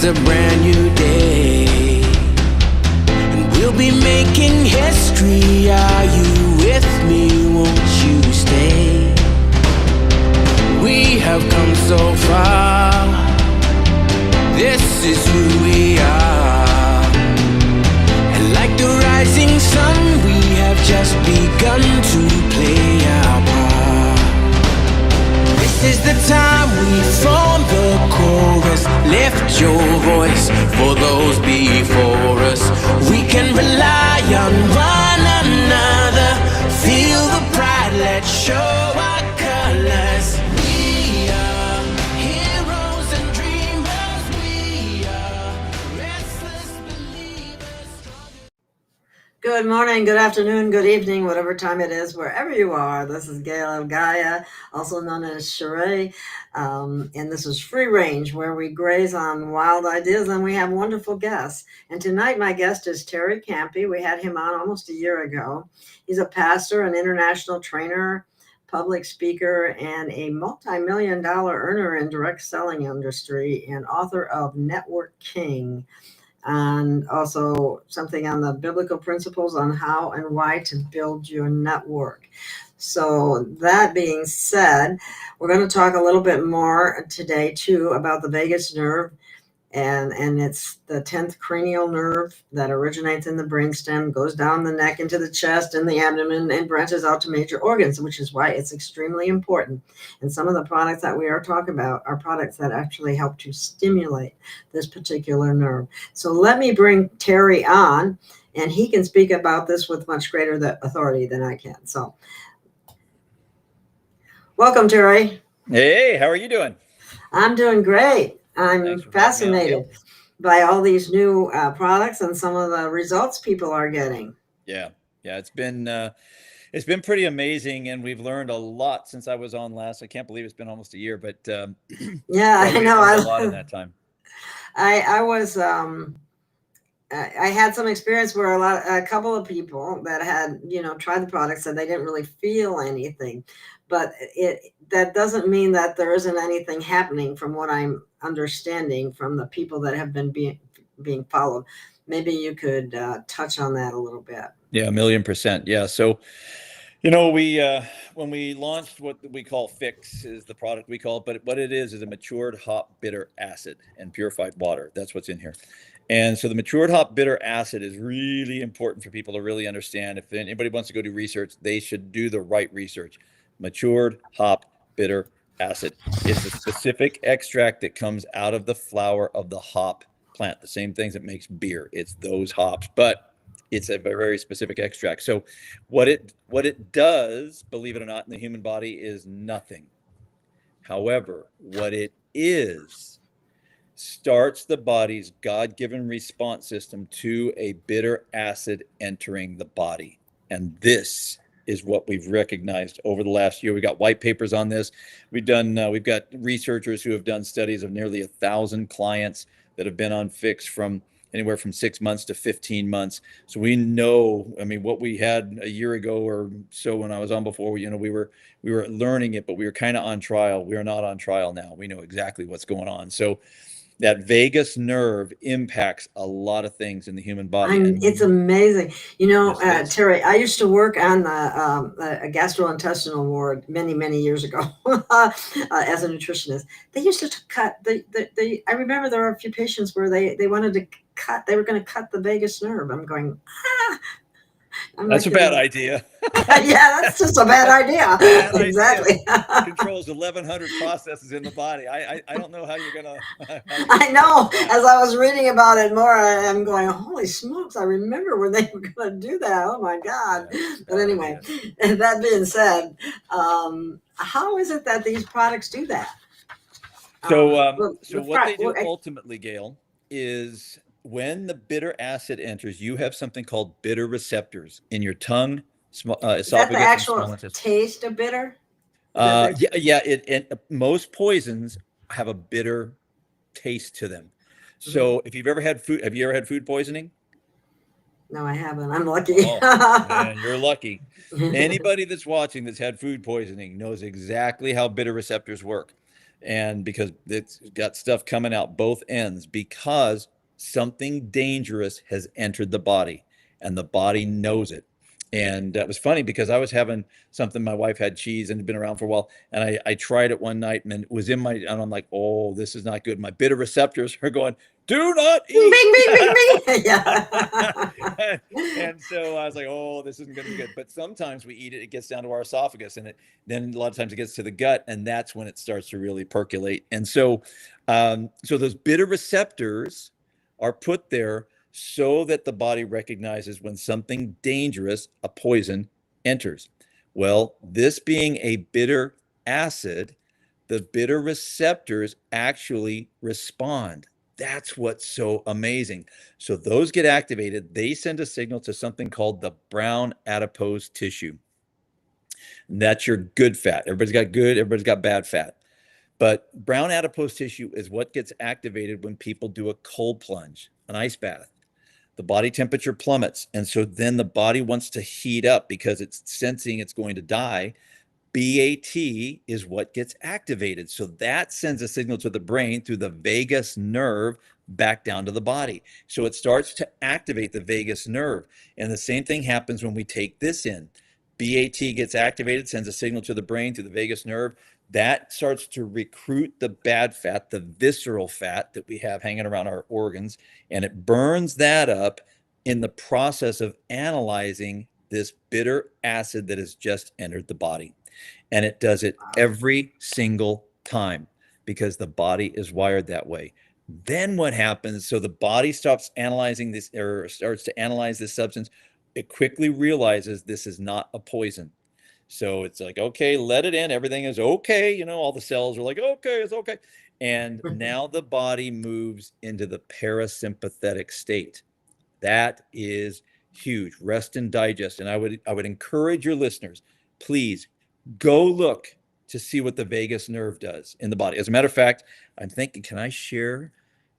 a brand new day, and we'll be making history. Are you with me? Won't you stay? We have come so far. This is who we are. And like the rising sun, we have just begun to play our part. This is the time we form the chorus. Lift your voice for those before us. We can rely on one another. Feel the pride, let's show our colors. We are heroes and dreamers. We are restless believers. Good morning, good afternoon, good evening, whatever time it is, wherever you are. This is Gail Gaia, also known as Sheree, and this is Free Range, where we graze on wild ideas, and we have wonderful guests. And tonight, my guest is Tere Kampe. We had him on almost a year ago. He's a pastor, an international trainer, public speaker, and a multi-million-dollar earner in direct selling industry, and author of Network King, and also something on the biblical principles on how and why to build your network. So that being said, we're going to talk a little bit more today too about the vagus nerve, and it's the 10th cranial nerve that originates in the brainstem, goes down the neck into the chest and the abdomen, and branches out to major organs, which is why it's extremely important. And some of the products that we are talking about are products that actually help to stimulate this particular nerve. So let me bring Terry on, and he can speak about this with much greater authority than I can. So welcome, Terry. Hey, how are you doing? I'm doing great. I'm fascinated by all these new products and some of the results people are getting. Yeah, it's been pretty amazing, and we've learned a lot since I was on last. I can't believe it's been almost a year, but yeah, I know. A lot in that time. I was I had some experience where a couple of people that had tried the product said they didn't really feel anything, but that doesn't mean that there isn't anything happening from what I'm understanding from the people that have been being followed. Maybe you could touch on that a little bit. Yeah, 1,000,000%. Yeah. So, we when we launched what we call pHix is the product we call it, but what it is a matured hop bitter acid and purified water. That's what's in here. And so the matured hop bitter acid is really important for people to really understand. If anybody wants to go do research, they should do the right research. Matured hop bitter acid. It's a specific extract that comes out of the flower of the hop plant, the same things that makes beer. It's those hops, but it's a very specific extract. So what it does, believe it or not, in the human body is nothing. However, what it is starts the body's God-given response system to a bitter acid entering the body. And this is what we've recognized over the last year. We got white papers on this. We've got researchers who have done studies of nearly 1,000 clients that have been on pHix from anywhere from 6 months to 15 months. So we know, what we had a year ago or so when I was on before, we were learning it, but we were kind of on trial. We are not on trial now. We know exactly what's going on. So that vagus nerve impacts a lot of things in the human body. It's amazing. Terry, I used to work on the gastrointestinal ward many, many years ago as a nutritionist. They used to cut I remember there were a few patients where they wanted to cut, they were going to cut the vagus nerve. I'm going, that's a bad idea. Yeah, that's just a bad idea. Exactly. Idea. Controls 1,100 processes in the body. I don't know how you're gonna. I know. As I was reading about it more, I'm going, holy smokes! I remember when they were going to do that. Oh my God! Yeah, but anyway, that being said, how is it that these products do that? So what they do ultimately, Gail, is when the bitter acid enters, you have something called bitter receptors in your tongue, esophagus. Is that the actual taste of bitter? Yeah. Most poisons have a bitter taste to them. So if you've ever had food, have you ever had food poisoning? No, I haven't. I'm lucky. Oh, man, you're lucky. Anybody that's watching that's had food poisoning knows exactly how bitter receptors work. And because it's got stuff coming out both ends, because something dangerous has entered the body and the body knows it. And it was funny because I was having something, my wife had cheese and had been around for a while, and I tried it one night and it was in my, and I'm like, oh, this is not good. My bitter receptors are going, do not Bing, eat. bing, bing, bing. Yeah. And so I was like, oh, this isn't going to be good. But sometimes we eat it, it gets down to our esophagus, and then a lot of times it gets to the gut, and that's when it starts to really percolate. And so, so those bitter receptors are put there so that the body recognizes when something dangerous, a poison, enters. Well, this being a bitter acid, the bitter receptors actually respond. That's what's so amazing. So those get activated. They send a signal to something called the brown adipose tissue. And that's your good fat. Everybody's got good, everybody's got bad fat. But brown adipose tissue is what gets activated when people do a cold plunge, an ice bath. The body temperature plummets. And so then the body wants to heat up because it's sensing it's going to die. BAT is what gets activated. So that sends a signal to the brain through the vagus nerve back down to the body. So it starts to activate the vagus nerve. And the same thing happens when we take this in. BAT gets activated, sends a signal to the brain through the vagus nerve. That starts to recruit the bad fat, the visceral fat that we have hanging around our organs, and it burns that up in the process of analyzing this bitter acid that has just entered the body. And it does it every single time because the body is wired that way. Then what happens? So the body stops analyzing this, or starts to analyze this substance. It quickly realizes this is not a poison. So it's like, okay, let it in. Everything is okay. You know, all the cells are like, okay, it's okay. And now the body moves into the parasympathetic state. That is huge. Rest and digest. And I would encourage your listeners, please go look to see what the vagus nerve does in the body. As a matter of fact, I'm thinking, can I share?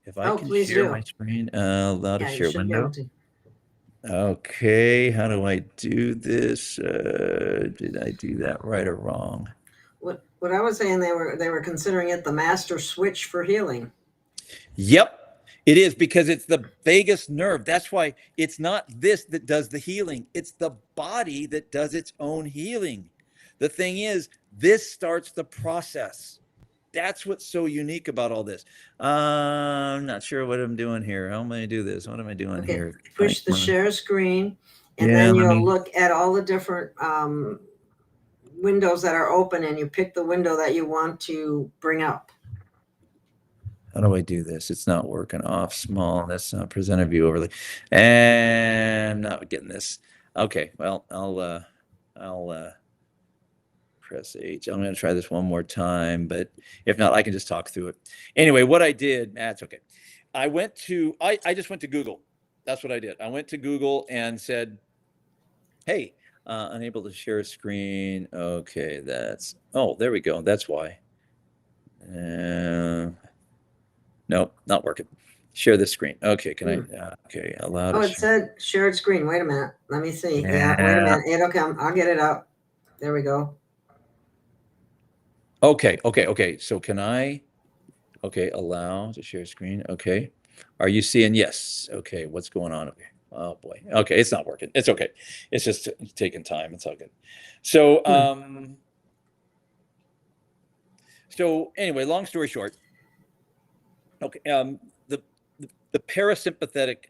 If I can please share do. my screen, allow to Yeah, you share should be window. able to. Okay, how do I do this? Did I do that right or wrong? What I was saying, they were considering it the master switch for healing. Yep, it is, because it's the vagus nerve. That's why it's not this that does the healing. It's the body that does its own healing. The thing is, this starts the process. That's what's so unique about all this. I'm not sure what I'm doing here. How am I going to do this? What am I doing Okay, here? push the share screen, and Yeah, then let you'll me. look at all the different windows that are open, and you pick the window that you want to bring up. How do I do this? It's not working. Off small. That's not presenter view overlay. And not getting this. Okay, well, I'll press H. I'm going to try this one more time, but if not, I can just talk through it. Anyway, what I did, that's okay. I just went to Google. That's what I did. I went to Google and said, hey, unable to share screen. Okay, oh, there we go. That's why. Nope, not working. Share this screen. Okay, can I? Okay, allow to Oh, it said shared screen. Wait a minute. Let me see. Yeah, wait a minute. It'll come. I'll get it up. There we go. Okay. So can I? Okay, allow to share screen. Okay. Are you seeing? Yes. Okay, what's going on? Okay. Oh boy. Okay, it's not working. It's okay. It's just taking time. It's all good. So, so anyway, long story short. Okay. The parasympathetic,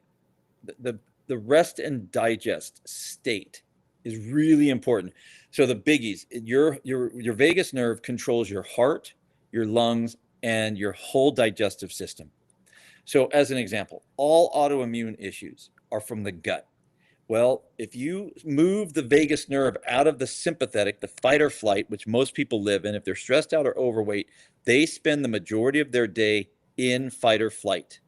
the rest and digest state is really important. So the biggies, your vagus nerve controls your heart, your lungs, and your whole digestive system. So as an example, all autoimmune issues are from the gut. Well, if you move the vagus nerve out of the sympathetic, the fight or flight, which most people live in, if they're stressed out or overweight, they spend the majority of their day in fight or flight.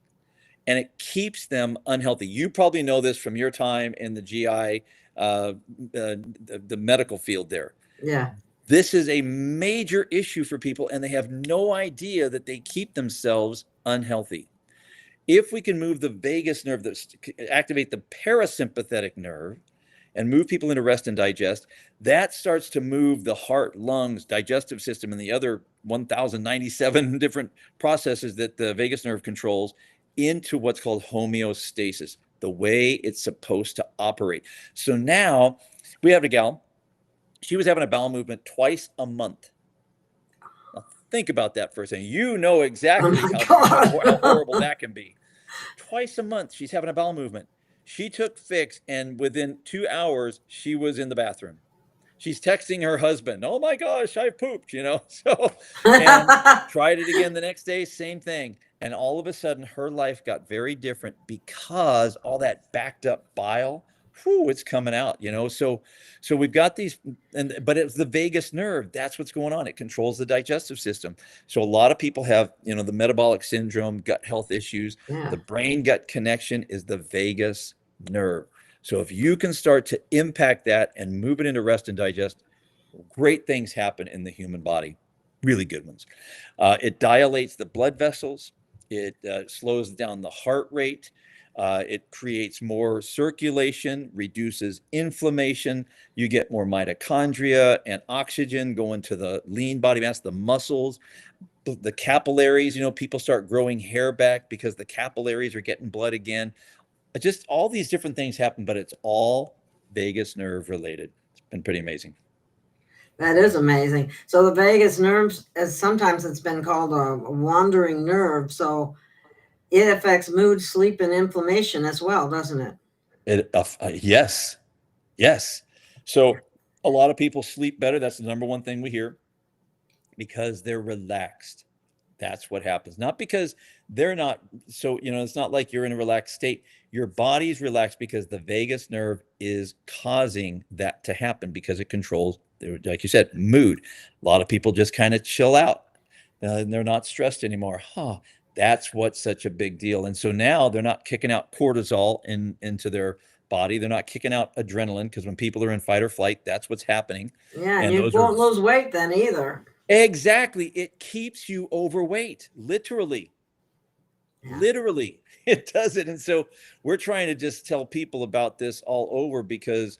And it keeps them unhealthy. You probably know this from your time in the GI, the medical field there. Yeah. This is a major issue for people, and they have no idea that they keep themselves unhealthy. If we can move the vagus nerve, activate the parasympathetic nerve, and move people into rest and digest, that starts to move the heart, lungs, digestive system, and the other 1,097 different processes that the vagus nerve controls into what's called homeostasis, the way it's supposed to operate. So now we have a gal, she was having a bowel movement twice a month. Now think about that for a second. You know exactly Oh my how God. horrible that can be. Twice a month, she's having a bowel movement. She took Fix, and within 2 hours, she was in the bathroom. She's texting her husband, "Oh my gosh, I pooped," you know? So, and tried it again the next day, same thing. And all of a sudden, her life got very different because all that backed up bile, whew, it's coming out, you know? So we've got these, but it's the vagus nerve. That's what's going on. It controls the digestive system. So a lot of people have, you know, the metabolic syndrome, gut health issues. Yeah. The brain gut connection is the vagus nerve. So if you can start to impact that and move it into rest and digest, great things happen in the human body, really good ones. It dilates the blood vessels. It slows down the heart rate. It creates more circulation, reduces inflammation. You get more mitochondria and oxygen going to the lean body mass, the muscles, the capillaries. You know, people start growing hair back because the capillaries are getting blood again. Just all these different things happen, but it's all vagus nerve related. It's been pretty amazing. That is amazing. So the vagus nerves, as sometimes it's been called a wandering nerve. So it affects mood, sleep, and inflammation as well, doesn't it? Yes, yes. So a lot of people sleep better. That's the number one thing we hear, because they're relaxed. That's what happens. Not because they're not. So, you know, it's not like you're in a relaxed state. Your body's relaxed because the vagus nerve is causing that to happen, because it controls, like you said, mood. A lot of people just kind of chill out, and they're not stressed anymore. That's what's such a big deal. And so now they're not kicking out cortisol into their body. They're not kicking out adrenaline, because when people are in fight or flight, that's what's happening. Yeah, and And you those are won't lose weight then either. exactly, it keeps you overweight, literally. Yeah. Literally, it does it. And so we're trying to just tell people about this all over, because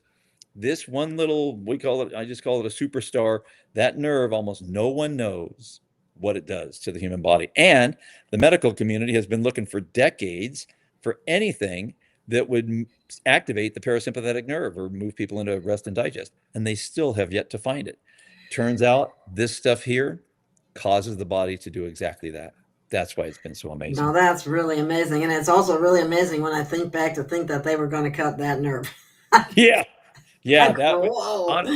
this one little, we call it, I just call it a superstar, that nerve, almost no one knows what it does to the human body. And the medical community has been looking for decades for anything that would activate the parasympathetic nerve or move people into rest and digest. And they still have yet to find it. Turns out this stuff here causes the body to do exactly that. That's why it's been so No, amazing. that's really amazing. And it's also really amazing when I think back to think that they were going to cut that nerve. Yeah. Yeah, I that go, would, whoa. on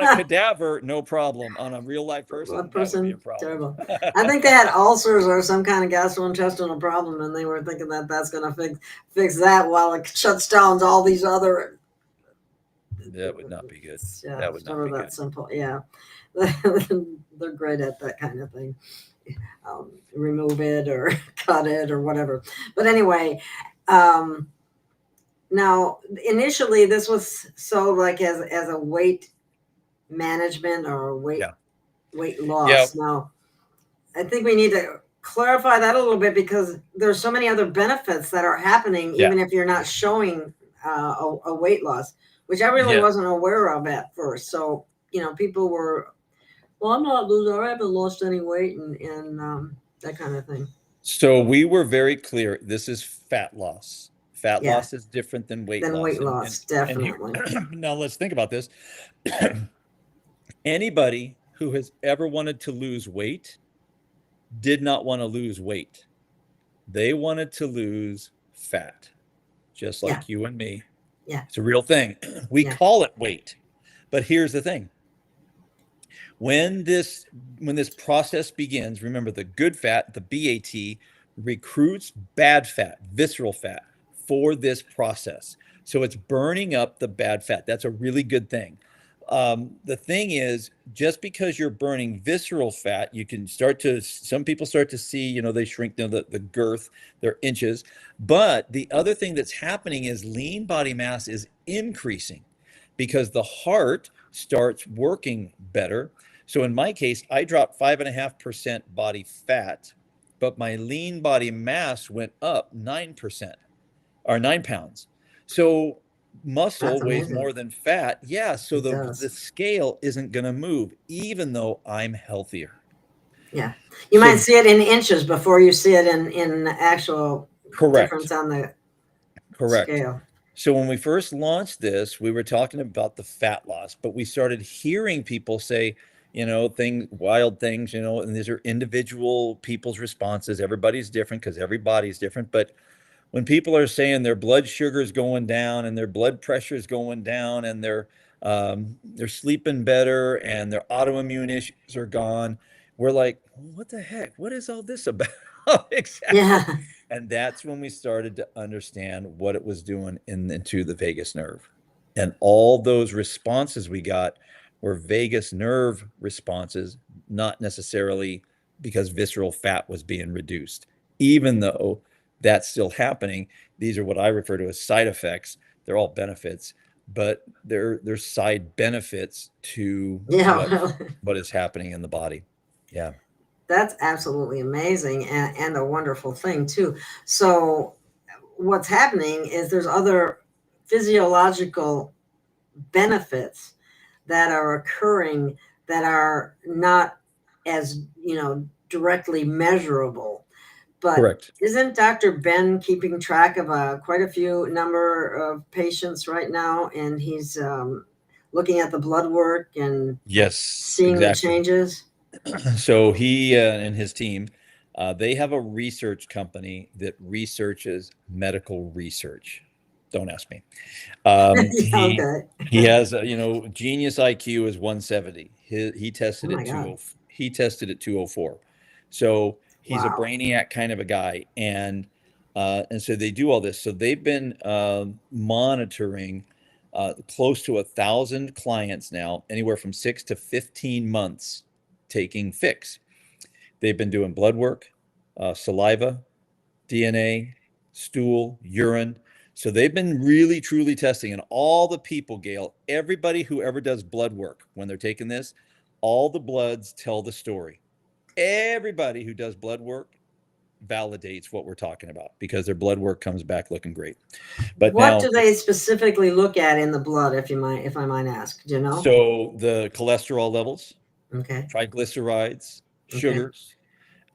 a cadaver, no problem. On a real life person, Blood that would be a person, problem. terrible. I think they had ulcers or some kind of gastrointestinal problem, and they were thinking that that's going to fix that while it shuts down all these other. That would not be good. Yeah, That would sort not of be that good. simple. Yeah, they're great at that kind of thing. Remove it or cut it or whatever. But anyway, um, now initially this was so like as a weight management or Yeah. weight Yeah. loss. Now I think we need to clarify that a little bit, because there's so many other benefits that are happening Yeah. even if you're not showing a weight loss, which I really Yeah. wasn't aware of at first. So you know, people were, well, I'm not losing, or I haven't lost any weight, and that kind of thing. So we were very clear. This is fat loss. Fat Yeah, loss is different than weight than loss. weight And loss, and here, definitely. now let's think about this. Anybody who has ever wanted to lose weight did not want to lose weight. They wanted to lose fat, just Yeah, like you and me. yeah, It's a real thing. We yeah, call it weight. But here's the thing. When this process begins, remember, the good fat, the BAT, recruits bad fat, visceral fat, for this process. So it's burning up the bad fat. That's a really good thing. The thing is, just because you're burning visceral fat, you can start to, some people start to see, you know, they shrink, you know, the girth, their inches. But the other thing that's happening is lean body mass is increasing, because the heart starts working better. So in my case, I dropped 5.5% body fat, but my lean body mass went up 9%, or 9 pounds. So muscle That's weighs amazing. more than fat. Yeah, so It does. the scale isn't going to move, even though I'm healthier. Yeah. You So might see it in inches before you see it in actual difference correct, on the correct. scale. So when we first launched this, we were talking about the fat loss, but we started hearing people say, things, wild things, and these are individual people's responses. Everybody's different because every body's different. But when people are saying their blood sugar is going down and their blood pressure is going down and they're sleeping better and their autoimmune issues are gone, we're like, what the heck? What is all this about? Exactly. Yeah. And that's when we started to understand what it was doing into the vagus nerve. And all those responses we got were vagus nerve responses, not necessarily because visceral fat was being reduced, even though that's still happening. These are what I refer to as side effects. They're all benefits, but they're side benefits to Yeah. what is happening in the body. Yeah. That's absolutely amazing and a wonderful thing too. So what's happening is there's other physiological benefits that are occurring that are not as, directly measurable. But Correct. isn't Dr. Ben keeping track of quite a few number of patients right now? And he's looking at the blood work and Yes, seeing the exactly. changes. So he and his team, they have a research company that researches medical research. Don't ask me. Yeah, okay. He has, genius IQ is 170. He Oh tested my at God. 20. He tested at 204. So he's a Wow. brainiac kind of a guy, and so they do all this. So they've been monitoring close to 1,000 clients now, anywhere from 6 to 15 months, taking pHix. They've been doing blood work, saliva, DNA, stool, urine. So they've been really, truly testing. And all the people, Gail, everybody who ever does blood work when they're taking this, all the bloods tell the story. Everybody who does blood work validates what we're talking about because their blood work comes back looking great. But What do now, they specifically look at in the blood, if I might ask? Do you know? so the cholesterol levels, Okay. triglycerides, Okay. sugars.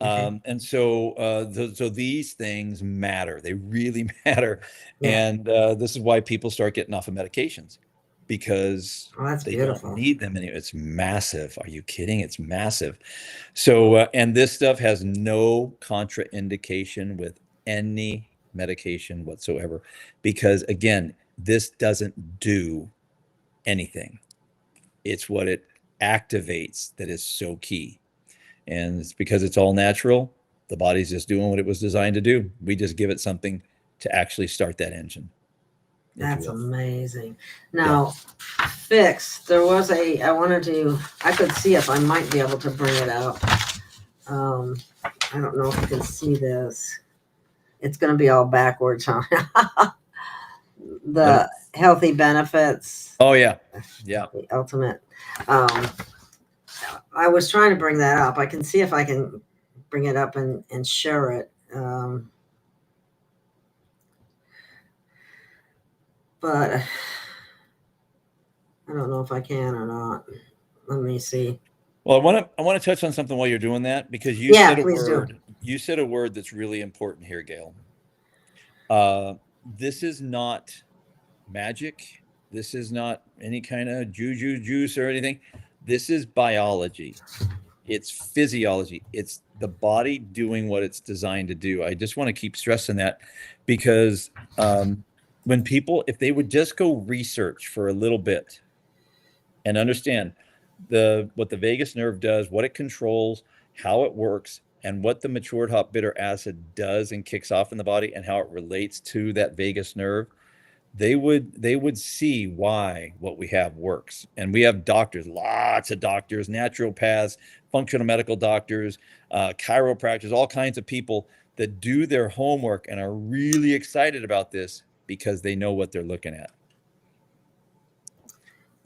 Okay. And so these things matter. They really matter. Yeah. And this is why people start getting off of medications because Oh, that's they don't beautiful. need them anymore. It's massive. Are you kidding? It's massive. So, and this stuff has no contraindication with any medication whatsoever because, again, this doesn't do anything. It's what it activates that is so key. And it's because it's all natural. The body's just doing what it was designed to do. We just give it something to actually start that engine, if you That's will. amazing. Yeah. Now, pHix, I could see if I might be able to bring it up. I don't know if you can see this. It's going to be all backwards, huh? Let me, The healthy benefits, oh, yeah. Yeah. the ultimate. Um, I was trying to bring that up. I can see if I can bring it up and share it. But I don't know if I can or not. Let me see. Well, I want to touch on something while you're doing that because Yeah, please do. You said a word that's really important here, Gail. This is not magic. This is not any kind of juju juice or anything. This is biology. It's physiology. It's the body doing what it's designed to do. I just want to keep stressing that because when people, if they would just go research for a little bit and understand what the vagus nerve does, what it controls, how it works, and what the matured hop bitter acid does and kicks off in the body and how it relates to that vagus nerve, they would see why what we have works. And we have doctors, lots of doctors, naturopaths, functional medical doctors, chiropractors, all kinds of people that do their homework and are really excited about this because they know what they're looking at.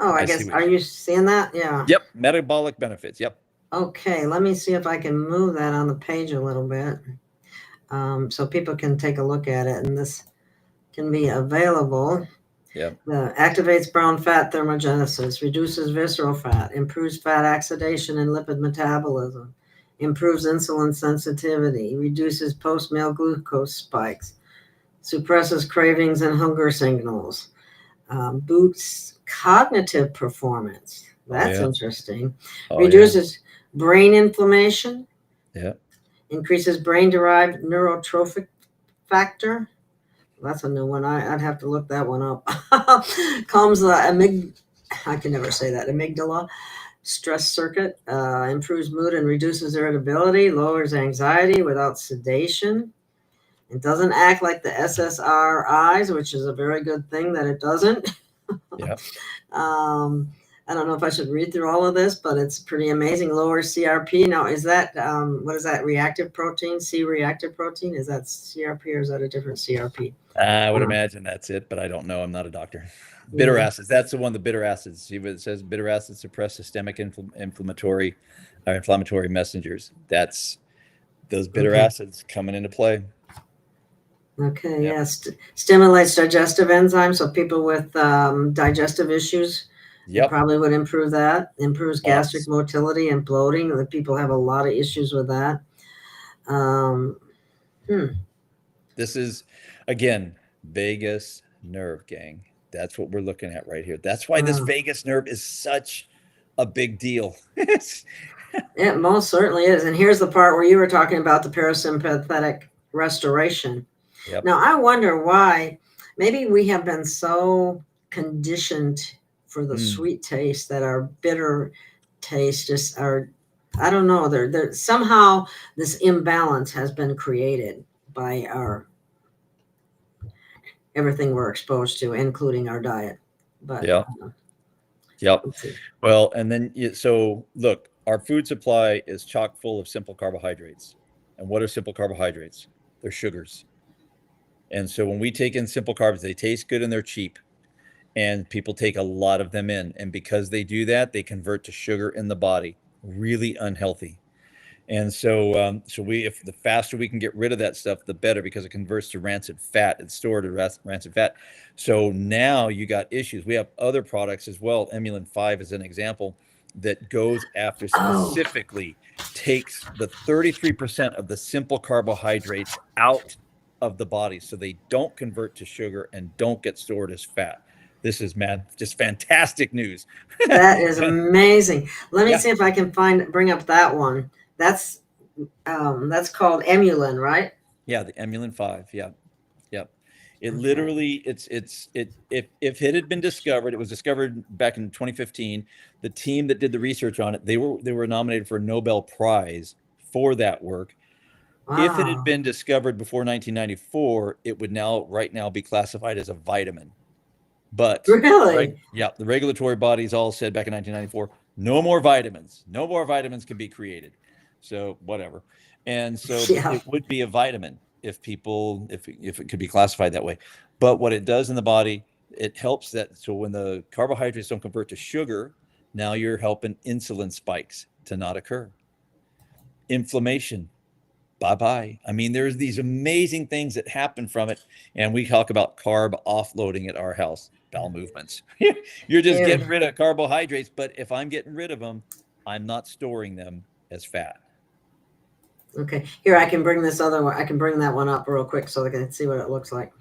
Oh, I I see guess, what are you seeing that? Yeah. Yep, metabolic benefits. Yep. Okay, let me see if I can move that on the page a little bit, so people can take a look at it. And this can be available. Yep. Activates brown fat thermogenesis, reduces visceral fat, improves fat oxidation and lipid metabolism, improves insulin sensitivity, reduces post-meal glucose spikes, suppresses cravings and hunger signals, boosts cognitive performance. That's interesting. Reduces brain inflammation. Yeah. Increases brain-derived neurotrophic factor. That's a new one. I'd have to look that one up. Calms the I can never say that. Amygdala stress circuit. Improves mood and reduces irritability. Lowers anxiety without sedation. It doesn't act like the SSRIs, which is a very good thing that it doesn't. Yeah. I don't know if I should read through all of this, but it's pretty amazing. Lower CRP. Now, is that, what is that, reactive protein, C-reactive protein? Is that CRP or is that a different CRP? I would imagine that's it, but I don't know. I'm not a doctor. Bitter acids. That's the one, the bitter acids. See what it says? Bitter acids suppress systemic inflammatory messengers. That's those bitter acids coming into play. Okay, yes. Stimulates digestive enzymes. So people with digestive issues, probably would improve that. Improves gastric motility and bloating. The people have a lot of issues with that. This is, again, vagus nerve, gang. That's what we're looking at right here. That's why this vagus nerve is such a big deal. It most certainly is. And here's the part where you were talking about the parasympathetic restoration. Now, I wonder why. Maybe we have been so conditioned for the sweet taste that our bitter taste just are, I don't know, they're somehow this imbalance has been created by our everything we're exposed to, including our diet. But well, and then so look, our food supply is chock full of simple carbohydrates. And what are simple carbohydrates? They're sugars. And so when we take in simple carbs, they taste good and they're cheap. And people take a lot of them in. And because they do that, they convert to sugar in the body. Really unhealthy. And so if the faster we can get rid of that stuff, the better, because it converts to rancid fat. It's stored as rancid fat. So now you got issues. We have other products as well. Emulin 5 is an example that goes after specifically takes the 33% of the simple carbohydrates out of the body so they don't convert to sugar and don't get stored as fat. This is just fantastic news. That is amazing. Let me see if I can bring up that one. That's called Emulin, right? Yeah, the Emulin 5. Yeah. It literally, if it had been discovered, it was discovered back in 2015. The team that did the research on it, they were nominated for a Nobel Prize for that work. Wow. If it had been discovered before 1994, it would right now be classified as a vitamin. But really, the regulatory bodies all said back in 1994, no more vitamins. No more vitamins can be created. So whatever. And so it would be a vitamin if it could be classified that way. But what it does in the body, it helps that. So when the carbohydrates don't convert to sugar, now you're helping insulin spikes to not occur. Inflammation, bye-bye. I mean, there's these amazing things that happen from it. And we talk about carb offloading at our house, bowel movements. You're just getting rid of carbohydrates. But if I'm getting rid of them, I'm not storing them as fat. Okay, here, I can bring this other one. I can bring that one up real quick so I can see what it looks like.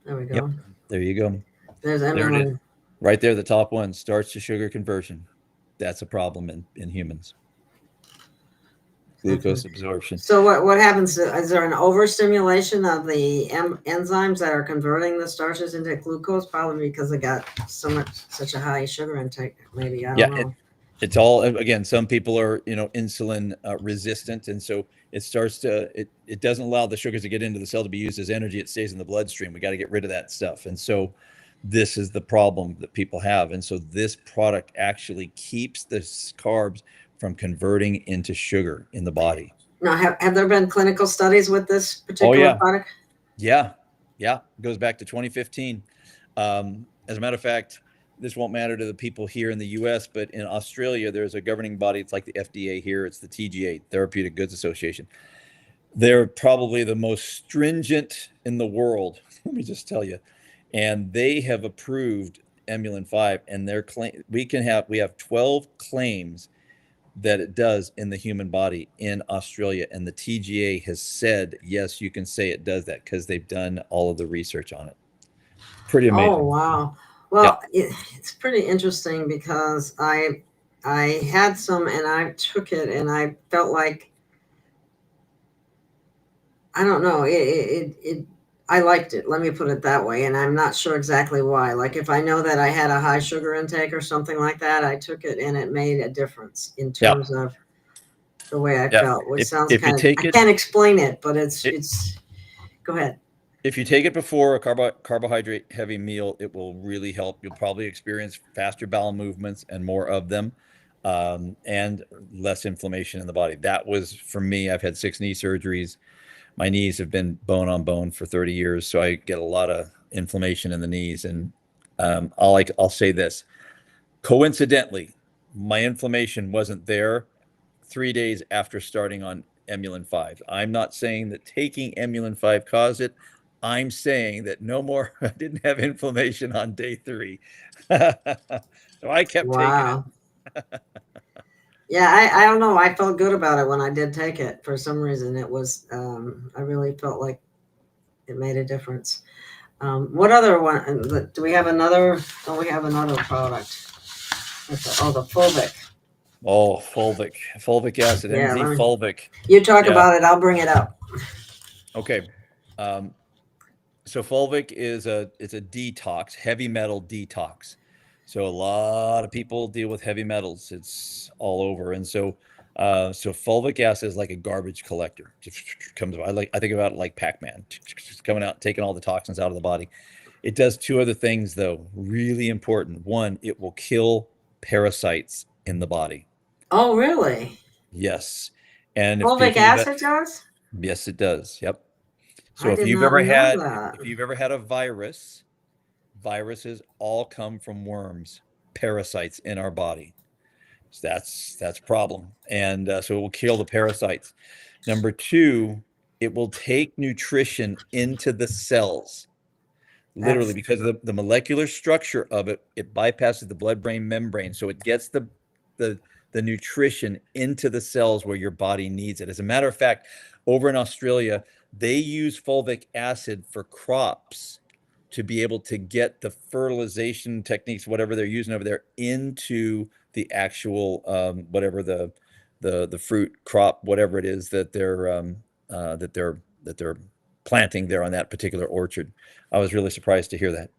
There we go. Yep. There you go. There's Emulin. Right there, the top one, starch to sugar conversion. That's a problem in humans. Glucose absorption. So what happens? Is there an overstimulation of the enzymes that are converting the starches into glucose? Probably because they got such a high sugar intake. Maybe, I don't know. It's all, again, some people are insulin resistant, and so it starts to it doesn't allow the sugars to get into the cell to be used as energy. It stays in the bloodstream. We got to get rid of that stuff, and so this is the problem that people have. And so this product actually keeps the carbs from converting into sugar in the body. Now, have there been clinical studies with this particular product? Yeah. It goes back to 2015. As a matter of fact, this won't matter to the people here in the US, but in Australia, there's a governing body. It's like the FDA here. It's the TGA, Therapeutic Goods Association. They're probably the most stringent in the world. Let me just tell you. And they have approved Emulin 5, and their claim, we have 12 claims that it does in the human body in Australia. And the TGA has said, yes, you can say it does that because they've done all of the research on it. Pretty amazing. Oh, wow. Well, it's pretty interesting because I had some and I took it and I felt like, I don't know, I liked it. Let me put it that way. And I'm not sure exactly why. Like if I know that I had a high sugar intake or something like that, I took it and it made a difference in terms of the way I felt, which sounds kind of, I can't explain it, but it's, go ahead. If you take it before a carbohydrate heavy meal, it will really help. You'll probably experience faster bowel movements and more of them, and less inflammation in the body. That was for me. I've had 6 knee surgeries. My knees have been bone on bone for 30 years, so I get a lot of inflammation in the knees. And I'll say this. Coincidentally, my inflammation wasn't there 3 days after starting on Emulin 5. I'm not saying that taking Emulin 5 caused it. I'm saying that no more, I didn't have inflammation on day 3. So I kept taking it. Yeah, I don't know. I felt good about it when I did take it. For some reason, it was, I really felt like it made a difference. What other one? Do we have another? Don't we have another product? The Fulvic. Oh, Fulvic acid, MZ Fulvic. You talk about it. I'll bring it up. Okay. So Fulvic it's a detox, heavy metal detox. So a lot of people deal with heavy metals. It's all over. And so fulvic acid is like a garbage collector. Just comes I think about it like Pac-Man, coming out, taking all the toxins out of the body. It does 2 other things though, really important. One, it will kill parasites in the body. Oh, really? Yes. And fulvic acid does? Yes, it does. Yep. So if you've ever had a virus, viruses all come from worms, parasites in our body. So that's a problem. And so it will kill the parasites. Number 2, it will take nutrition into the cells. Literally, because of the molecular structure of it, it bypasses the blood-brain membrane. So it gets the nutrition into the cells where your body needs it. As a matter of fact, over in Australia, they use fulvic acid for crops to be able to get the fertilization techniques, whatever they're using over there, into the actual whatever the fruit crop, whatever it is that they're planting there on that particular orchard. I was really surprised to hear that.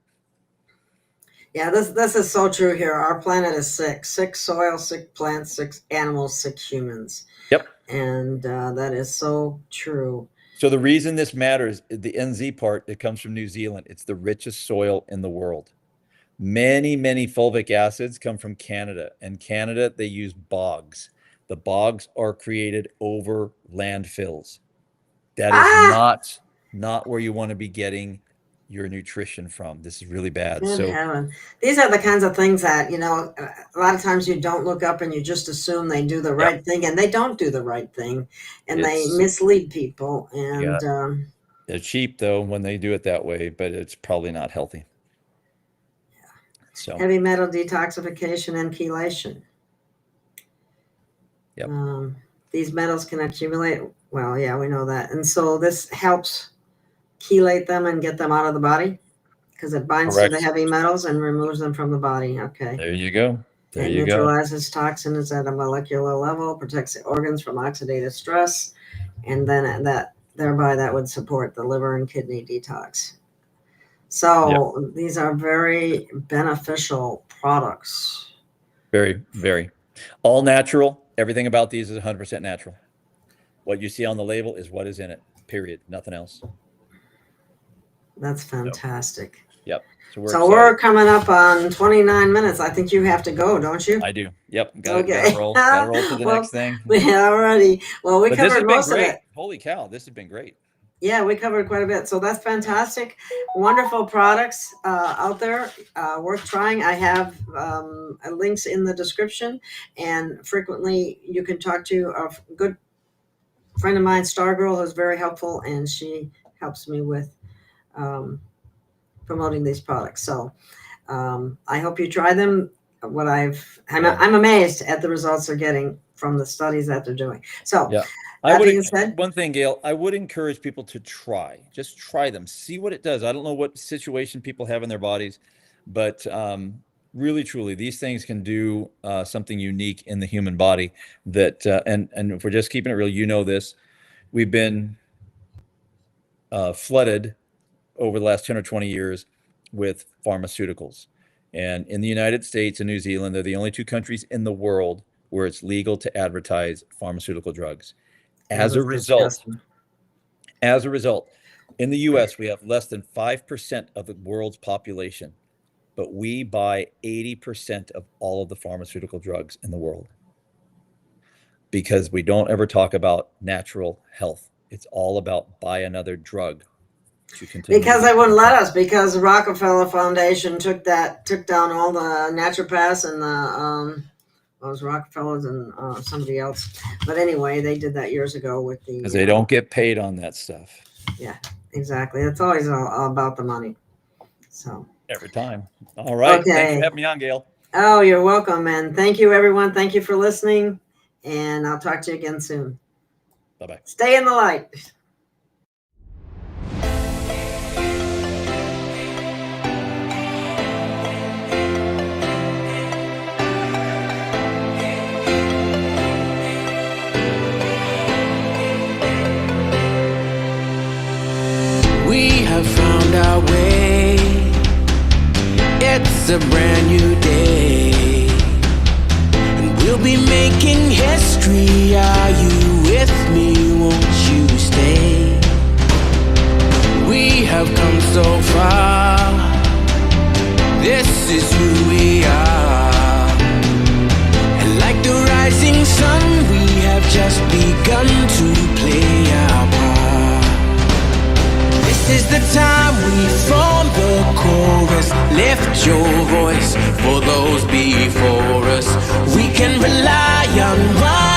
Yeah, this is so true here. Our planet is sick soil, sick plants, sick animals, sick humans. Yep. And that is so true. So the reason this matters, the NZ part, it comes from New Zealand. It's the richest soil in the world. Many, many fulvic acids come from Canada. And Canada, they use bogs. The bogs are created over landfills. That is not where you want to be getting your nutrition from. This is really bad. Good heaven. These are the kinds of things that, a lot of times you don't look up and you just assume they do the right thing, and they don't do the right thing, and they mislead people. And they're cheap though when they do it that way, but it's probably not healthy. Yeah. So heavy metal detoxification and chelation. Yep. These metals can accumulate. Well, yeah, we know that. And so this helps chelate them and get them out of the body because it binds to the heavy metals and removes them from the body. Okay. There you go. There you go. It neutralizes toxins at a molecular level, protects the organs from oxidative stress, and then that would support the liver and kidney detox. So these are very beneficial products. Very, very. All natural. Everything about these is 100% natural. What you see on the label is what is in it, period. Nothing else. That's fantastic. Yep. So we're coming up on 29 minutes. I think you have to go, don't you? I do. Yep. Gotta roll to the next thing. Yeah, already. Well, we covered most of it. Holy cow, this has been great. Yeah, we covered quite a bit. So that's fantastic. Wonderful products out there, worth trying. I have links in the description, and frequently you can talk to a good friend of mine, Stargirl, who's very helpful, and she helps me with um, promoting these products. So I hope you try them. I'm amazed at the results they're getting from the studies that they're doing. So Yeah. that being said, One thing, Gail, I would encourage people to just try them, see what it does. I don't know what situation people have in their bodies, but really, truly, these things can do something unique in the human body that, and if we're just keeping it real, you know this, we've been flooded over the last 10 or 20 years with pharmaceuticals. And in the United States and New Zealand, they're the only two countries in the world where it's legal to advertise pharmaceutical drugs. As a result, in the US, we have less than 5% of the world's population, but we buy 80% of all of the pharmaceutical drugs in the world because we don't ever talk about natural health. It's all about buy another drug to continue. Because they wouldn't let us, because the Rockefeller Foundation took down all the naturopaths and the well, it was Rockefellers and somebody else. But anyway, they did that years ago with the. Because they don't get paid on that stuff. Yeah, exactly. It's always all about the money. So. Every time. All right. Okay. Thanks for having me on, Gail. Oh, you're welcome. And thank you, everyone. Thank you for listening. And I'll talk to you again soon. Bye-bye. Stay in the light. We have found our way. It's a brand new day, and we'll be making history. Are you with me? Won't you stay? We have come so far. This is who we are, and like the rising sun, we have just begun to play our part. This is the time we form the chorus. Lift your voice for those before us. We can rely on one